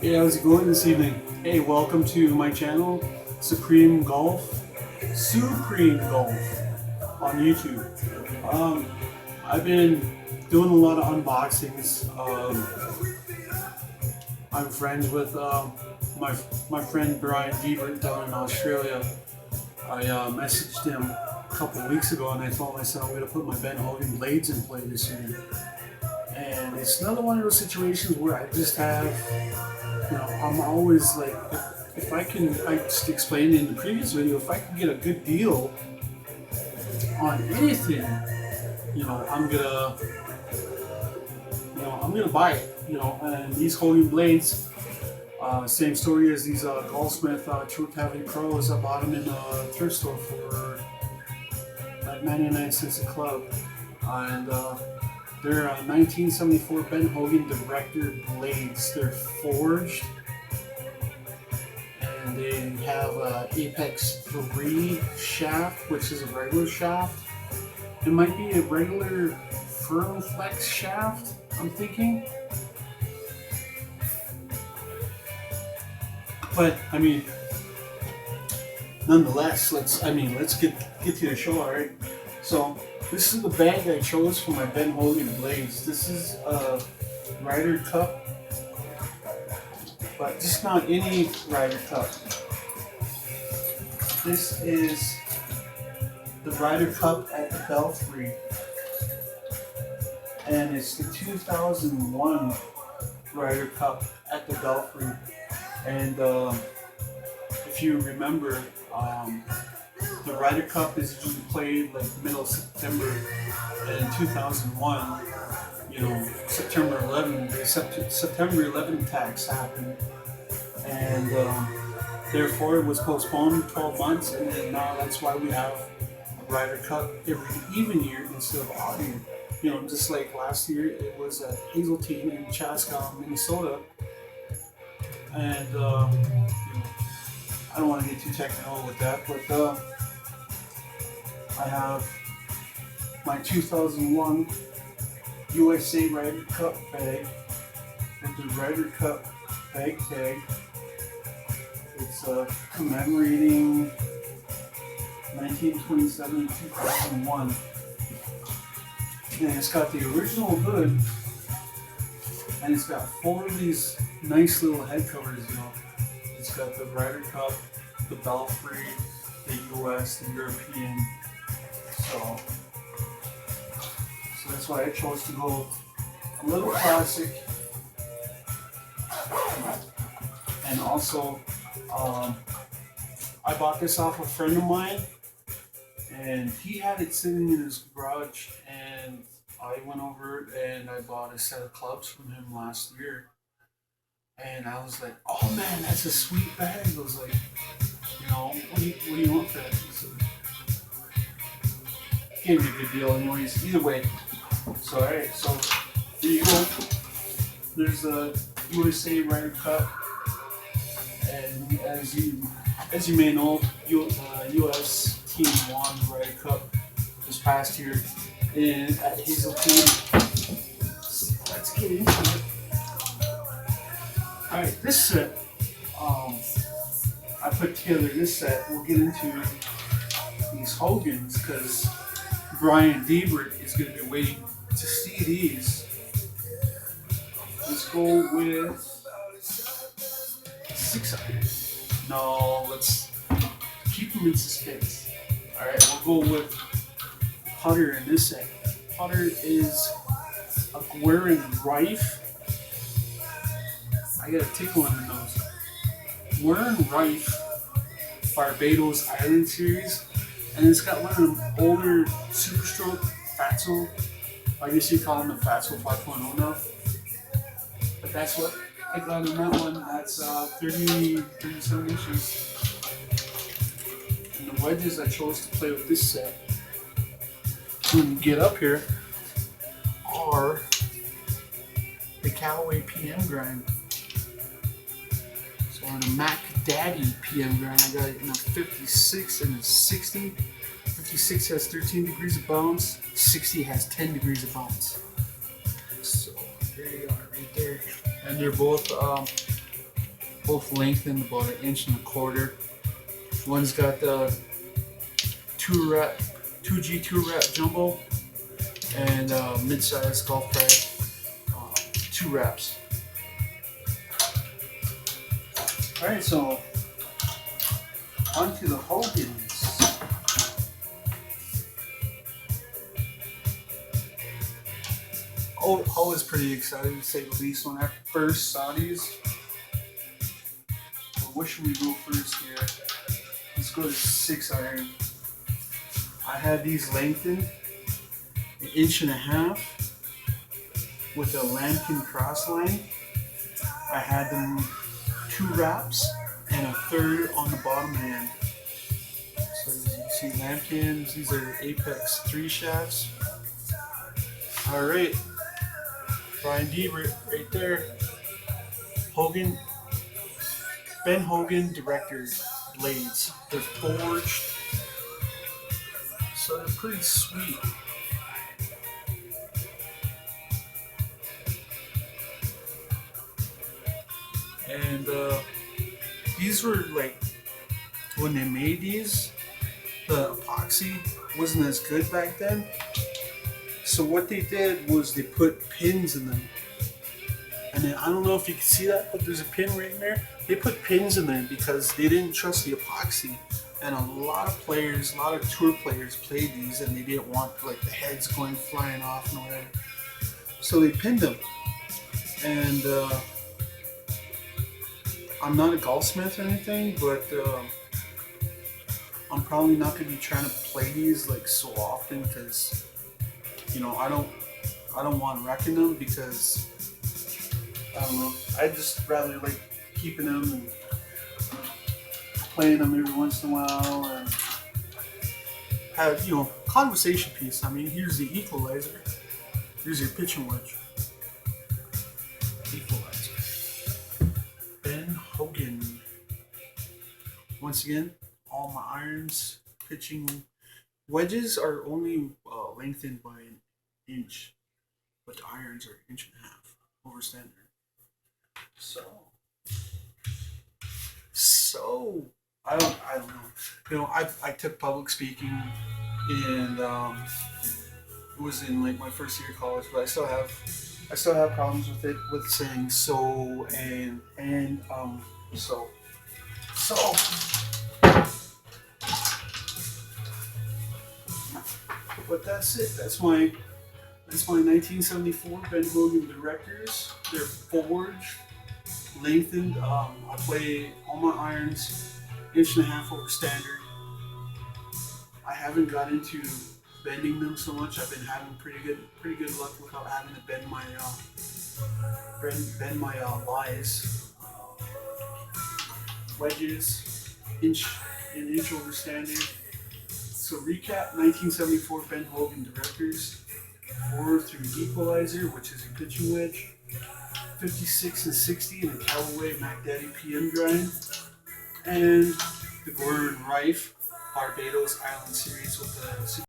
Hey, how's it going this evening? Hey, welcome to my channel, Supreme Golf on YouTube. I've been doing a lot of unboxings. I'm friends with my friend Brian Deaver down in Australia. I messaged him a couple of weeks ago and I told him, I said, I'm going to put my Ben Hogan blades in play this year. And it's another one of those situations where I just have, I'm always like, if I can, I just explained in the previous video, if I can get a good deal on anything, I'm gonna buy it, and these Hogan blades, same story as these Goldsmith True Cavity Pros. I bought them in a thrift store for like 99 cents a club, and they're 1974 Ben Hogan Director blades. They're forged, and they have a Apex 3 shaft, which is a regular shaft. It might be a regular firm flex shaft, I'm thinking. But I mean, nonetheless, let's get to the show, alright? So this is the bag I chose for my Ben Hogan blades. This is a Ryder Cup, but just not any Ryder Cup. This is the Ryder Cup at the Belfry, and it's the 2001 Ryder Cup at the Belfry. And if you remember, the Ryder Cup is usually played like middle of September, and in 2001, September 11 attacks happened, and therefore it was postponed 12 months, and then now that's why we have a Ryder Cup every even year instead of odd year. Just like last year, it was at Hazeltine in Chaska, Minnesota, and I don't want to get too technical with that, but I have my 2001 USA Ryder Cup bag with the Ryder Cup bag tag. It's commemorating 1927-2001, and it's got the original hood, and it's got 4 of these nice little head covers. It's got the Ryder Cup, the Belfry, the US, the European. So that's why I chose to go a little classic. And also, I bought this off a friend of mine, and he had it sitting in his garage, and I went over and I bought a set of clubs from him last year. And I was like, oh man, that's a sweet bag. I was like, what do you want for that? Gave me a good deal anyways, either way. So alright, so there you go. There's the USA Ryder Cup, and as you may know, US team won the Ryder Cup this past year at Hazeltine. Let's get into it. Alright, this set, I put together this set. We'll get into these Hogans because Brian Deaver is going to be waiting to see these. Let's go with 6 of them. No, let's keep them in suspense. Alright, we'll go with Putter in this set. Putter is a Guerin Rife. I got a tickle in the nose. Guerin Rife Barbados Island Series, and it's got one of them older Super Stroke Fatso. I guess you call them the Fatso 5.0 now. But that's what I got in that one. That's 37 inches. And the wedges I chose to play with this set, when you get up here, are the Callaway PM grind. So on a Mac Daddy PM grind, I got it in a 56 and a 60. 56 has 13 degrees of bounce, 60 has 10 degrees of bounce. So there you are right there. And they're both both lengthened about 1.25 inches. One's got the 2G2 wrap jumbo and mid-size golf bag, 2 wraps. All right, so on to the Hogans. Always pretty excited to say the least when I first saw these. Well, where should we go first here? Let's go to 6 iron. I had these lengthened 1.5 inches with a lambkin cross line. I had them 2 wraps and a 1/3 on the bottom hand. So as you can see, lambkins, these are Apex 3 shafts. Alright, Brian D right there. Hogan, Ben Hogan Director blades. They're forged, so they're pretty sweet. And these were like, when they made these, the epoxy wasn't as good back then. So what they did was they put pins in them. And then, I don't know if you can see that, but there's a pin right in there. They put pins in there because they didn't trust the epoxy. And a lot of players, a lot of tour players played these and they didn't want like the heads going flying off and whatever. So they pinned them. And I'm not a golfsmith or anything, but I'm probably not going to be trying to play these like so often because, you know, I don't want wrecking them because, I don't know, I just rather like keeping them and playing them every once in a while and have, you know, conversation piece. I mean, here's the equalizer. Here's your pitching wedge. Equalizer. Ben Hogan. Once again, all my irons, pitching wedges are only lengthened by 1 inch, but the irons are 1.5 inches over standard. So I don't know. You know, I took public speaking, and it was in like my first year of college, but I still have problems with it, with saying so and so. But that's it. That's my 1974 Ben Hogan Directors. They're forged, lengthened. I play all my irons 1.5 inches over standard. I haven't got into bending them so much. I've been having pretty good luck without having to bend my lies. Wedges, an inch over standard. So recap: 1974 Ben Hogan Directors, 4 through equalizer, which is a pitching wedge, 56 and 60 in the Callaway Mac Daddy PM grind, and the Gordon Rife Barbados Island Series with the